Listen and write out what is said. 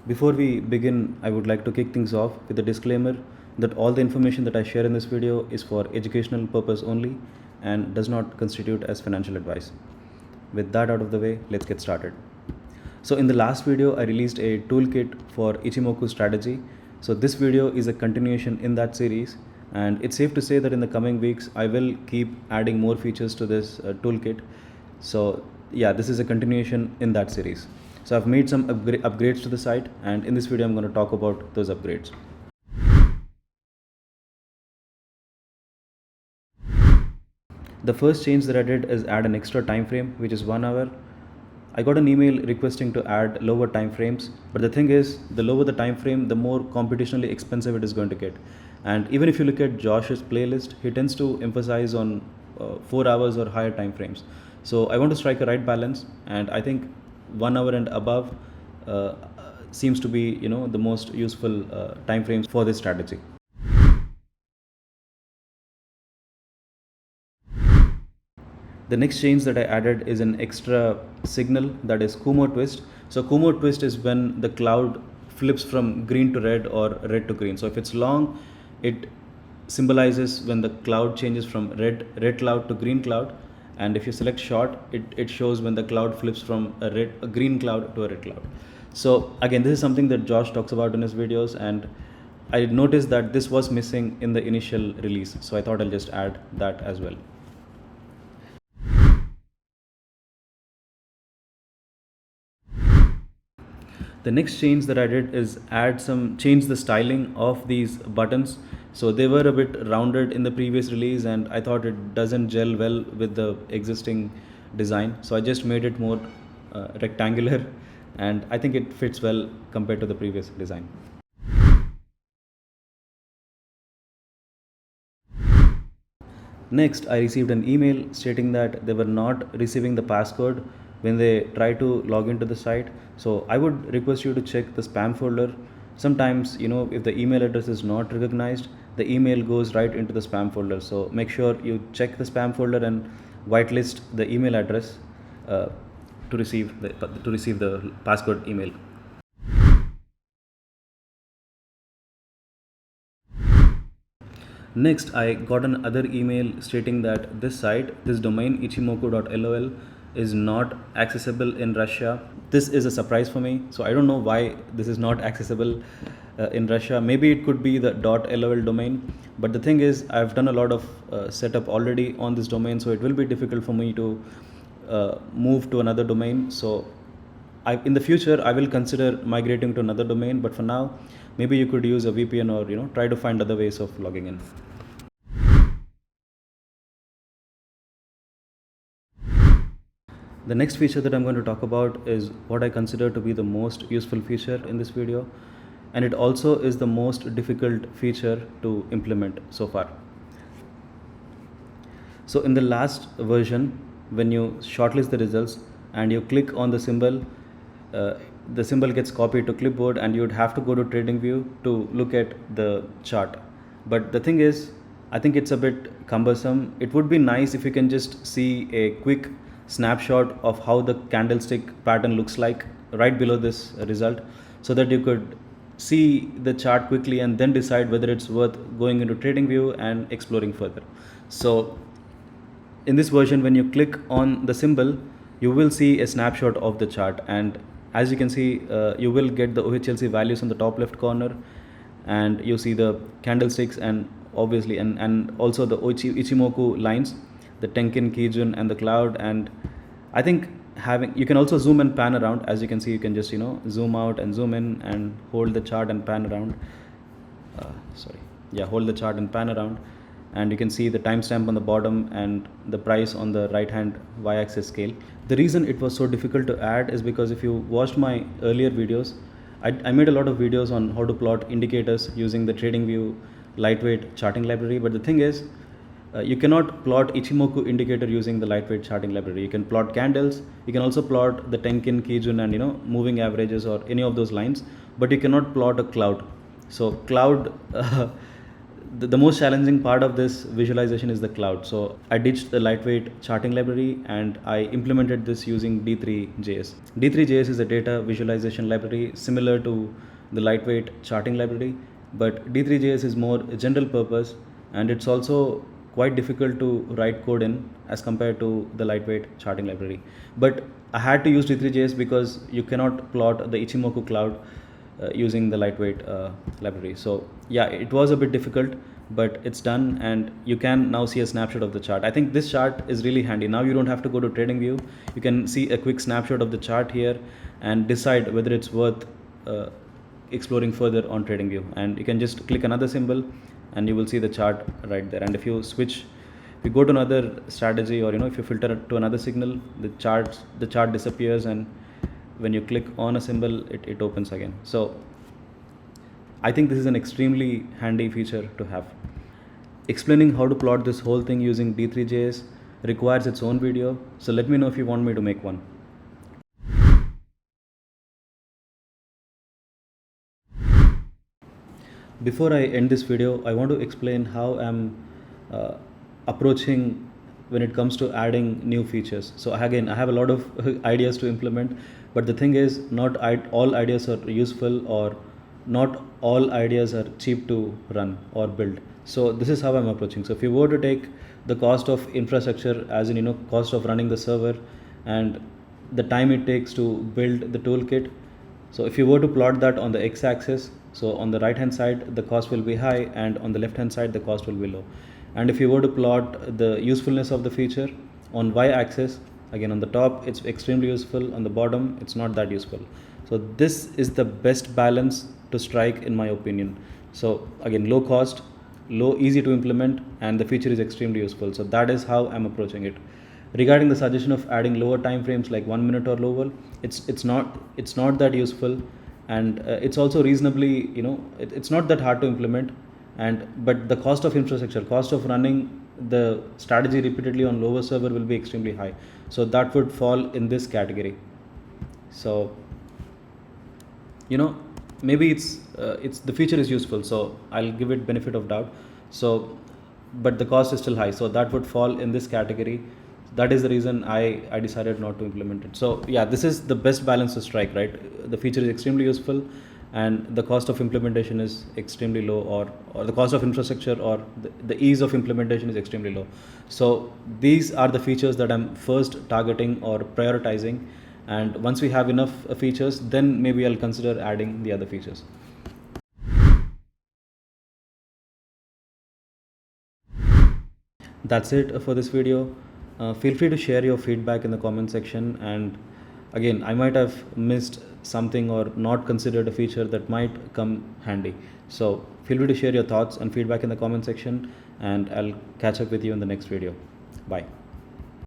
Before we begin, I would like to kick things off with a disclaimer that all the information that I share in this video is for educational purpose only and does not constitute as financial advice. With that out of the way, let's get started. So in the last video, I released a toolkit for Ichimoku strategy. So this video is a continuation in that series, and it's safe to say that in the coming weeks, I will keep adding more features to this toolkit. So yeah, this is a continuation in that series. So I've made some upgrades to the site, and in this video, I'm going to talk about those upgrades. The first change that I did is add an extra time frame, which is 1 hour. I got an email requesting to add lower time frames, but the thing is, the lower the time frame, the more computationally expensive it is going to get. And even if you look at Josh's playlist, he tends to emphasize on 4 hours or higher time frames. So I want to strike a right balance, and I think 1 hour and above seems to be the most useful time frames for this strategy. The next change that I added is an extra signal, that is Kumo twist. So Kumo twist is when the cloud flips from green to red or red to green. So if it's long, it symbolizes when the cloud changes from red cloud to green cloud, and if you select short, it shows when the cloud flips from a green cloud to a red cloud. So again, this is something that Josh talks about in his videos, and I noticed that this was missing in the initial release, so I thought I'll just add that as well. The next change that I did is change the styling of these buttons. So they were a bit rounded in the previous release, and I thought it doesn't gel well with the existing design. So I just made it more rectangular, and I think it fits well compared to the previous design. Next, I received an email stating that they were not receiving the passcode when they try to log into the site. So I would request you to check the spam folder. Sometimes, if the email address is not recognized, the email goes right into the spam folder. So make sure you check the spam folder and whitelist the email address to receive the passcode email. Next, I got another email stating that this domain ichimoku.lol is not accessible in Russia. This is a surprise for me. So I don't know why this is not accessible in Russia. Maybe it could be the .lol domain. But the thing is, I've done a lot of setup already on this domain, so it will be difficult for me to move to another domain. So in the future, I will consider migrating to another domain. But for now, maybe you could use a VPN or try to find other ways of logging in. The next feature that I'm going to talk about is what I consider to be the most useful feature in this video, and it also is the most difficult feature to implement so far. So in the last version, when you shortlist the results and you click on the symbol gets copied to clipboard, and you would have to go to TradingView to look at the chart. But the thing is, I think it's a bit cumbersome. It would be nice if you can just see a quick snapshot of how the candlestick pattern looks like right below this result, so that you could see the chart quickly and then decide whether it's worth going into TradingView and exploring further. So in this version, when you click on the symbol, you will see a snapshot of the chart, and as you can see, you will get the OHLC values on the top left corner, and you see the candlesticks, and obviously and also the Ichimoku lines, the Tenkin, Kijun, and the cloud. And I think you can also zoom and pan around. As you can see, you can just zoom out and zoom in and hold the chart and pan around. Hold the chart and pan around, and you can see the timestamp on the bottom and the price on the right hand y-axis scale. The reason it was so difficult to add is because if you watched my earlier videos, I made a lot of videos on how to plot indicators using the TradingView lightweight charting library. But the thing is, you cannot plot Ichimoku indicator using the lightweight charting library. You can plot candles, you can also plot the Tenkin, Kijun, and moving averages or any of those lines, but you cannot plot a cloud. So cloud the most challenging part of this visualization is the cloud. So I ditched the lightweight charting library and I implemented this using D3JS. D3JS is a data visualization library similar to the lightweight charting library, but D3JS is more general purpose, and it's also quite difficult to write code in as compared to the lightweight charting library. But I had to use D3JS because you cannot plot the Ichimoku cloud using the lightweight library. So yeah, it was a bit difficult, but it's done, and you can now see a snapshot of the chart. I think this chart is really handy. Now you don't have to go to TradingView. You can see a quick snapshot of the chart here and decide whether it's worth exploring further on TradingView. And you can just click another symbol and you will see the chart right there. And if you go to another strategy, or if you filter it to another signal, the chart disappears, and when you click on a symbol, it opens again. So I think this is an extremely handy feature to have. Explaining how to plot this whole thing using D3JS requires its own video, so let me know if you want me to make one. Before I end this video, I want to explain how I'm approaching when it comes to adding new features. So again, I have a lot of ideas to implement, but the thing is, not all ideas are useful, or not all ideas are cheap to run or build. So this is how I'm approaching. So if you were to take the cost of infrastructure, as in cost of running the server, and the time it takes to build the toolkit, so if you were to plot that on the x-axis, so on the right hand side the cost will be high, and on the left hand side the cost will be low. And if you were to plot the usefulness of the feature on y-axis, again on the top it's extremely useful, on the bottom it's not that useful. So this is the best balance to strike in my opinion. So again, low cost, easy to implement, and the feature is extremely useful. So that is how I'm approaching it. Regarding the suggestion of adding lower time frames like 1 minute or lower, it's not that useful, and it's also reasonably, it's not that hard to implement. And but the cost of infrastructure, cost of running the strategy repeatedly on lower server will be extremely high. So that would fall in this category. So maybe it's the feature is useful, so I'll give it benefit of doubt. So but the cost is still high, so that would fall in this category. That is the reason I decided not to implement it. So yeah, this is the best balance to strike, right? The feature is extremely useful, and the cost of implementation is extremely low, or the cost of infrastructure, or the ease of implementation is extremely low. So these are the features that I'm first targeting or prioritizing, and once we have enough features, then maybe I'll consider adding the other features. That's it for this video. Feel free to share your feedback in the comment section, and again, I might have missed something or not considered a feature that might come handy. So feel free to share your thoughts and feedback in the comment section, and I'll catch up with you in the next video. Bye.